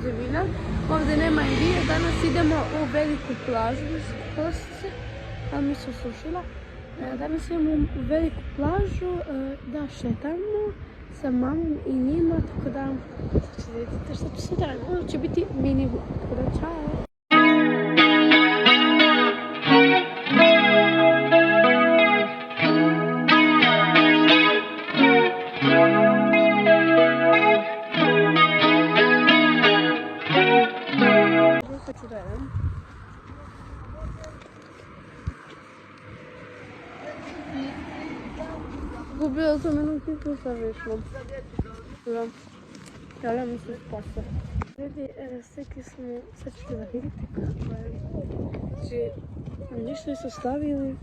građevina. Ovdje nema Indije, danas idemo u veliku plažu, a mi se osušila. Danas idemo u veliku plažu da šetamo sa mamom i njima, tako da ćete vidjeti što će se raditi. Ovo će biti mini vlog, tako da čao! Gubila sam jednu kitu sa višlom. Javlja mi se spasa. Ljudi, stekli smo, sad ćete da vidite kako je. Znači, ništa su stavili,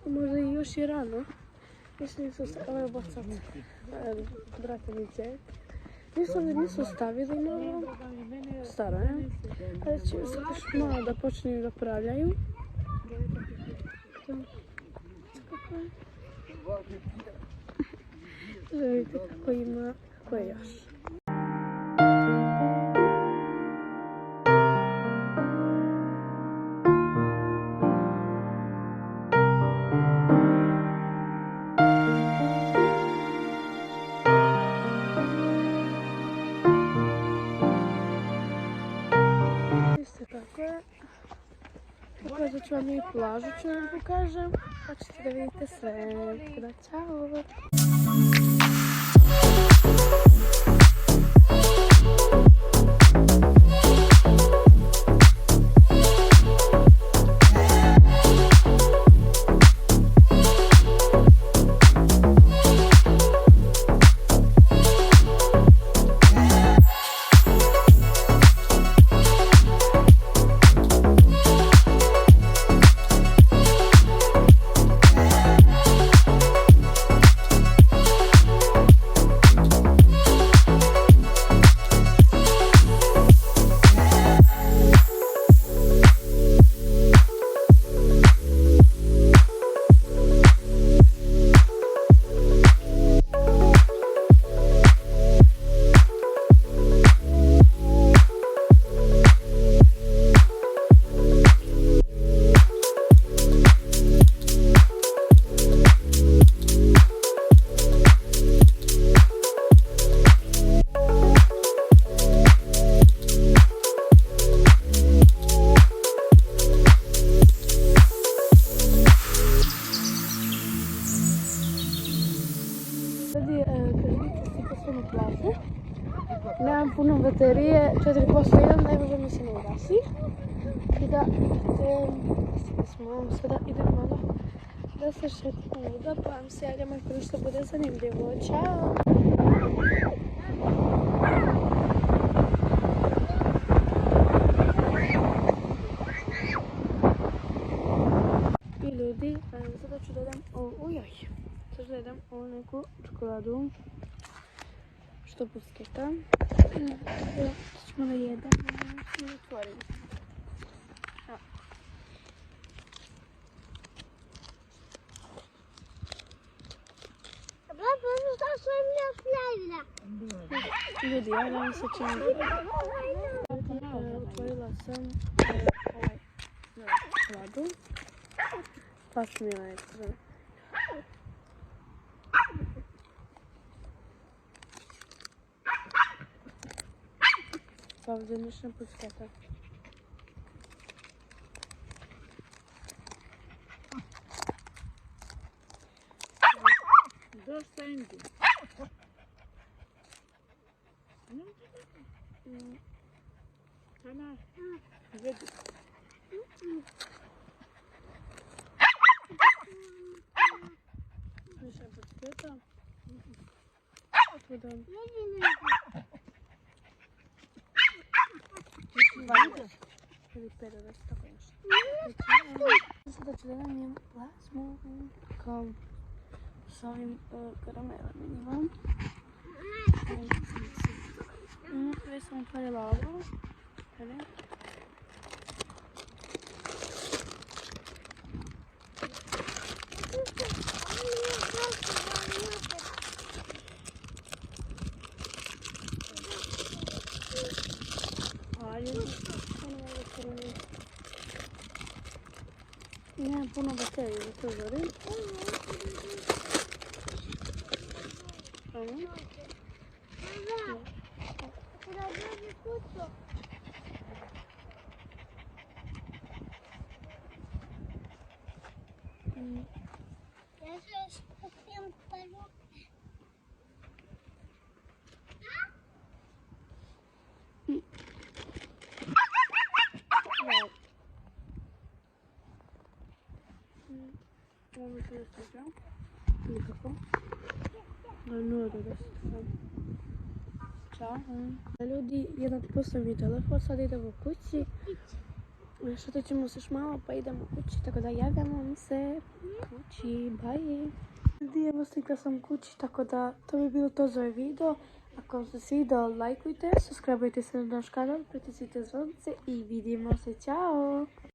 možda i još i rano. Nisu stavili bacat, brate mi cek. Nisu stavili malo, staro je. Ali će sad još malo da počinju da pravljaju. Kako je? Da vidite kako ima, kako je još. Vidite kako je. Pokazat ću vam i plažu, ću vam pokažem, pa ćete da vidite sve. Tako da, čao! Nemam puno baterije, 4% ne može mi se ne ugasi. I da, sada idemo malo da se šetimo luda, pa vam se javljamo ako nešto bude zanimljivo. Ćao! I ljudi, sada ću da dam sad ću da dam ovu neku čokoladu. Što busketa. Sada ćemo da jedemo i otvorimo. Ljudi, ja vam se čini. Otvorila sam čokoladu. Pa sam jela ekstra. Ovdje ništa busketa. Dosta indi. Ana, vedi. Ništa busketa. Otvoda. Ili perove, tako nešto. Sada ću da namijem plazmu kao s ovim karamelama. Već sam otvorila ovo. Nemam puno baterije, da to zorim. Ja se spustim prvo. Ovo mi se ne sviđa. Nikako. Da, 0 do 10. Ćao. Ljudi, jedan poslao mi telefon, sad idemo kući. Što ćemo se još malo pa idemo kući, tako da javljamo vam se kući. Bye. Ljudi, evo stigla sam kući, tako da to bi bilo to za ovaj video. Ako vam se svidao, lajkujte, subscribeujte se na naš kanal, pritisnite zvonce i vidimo se. Ćao!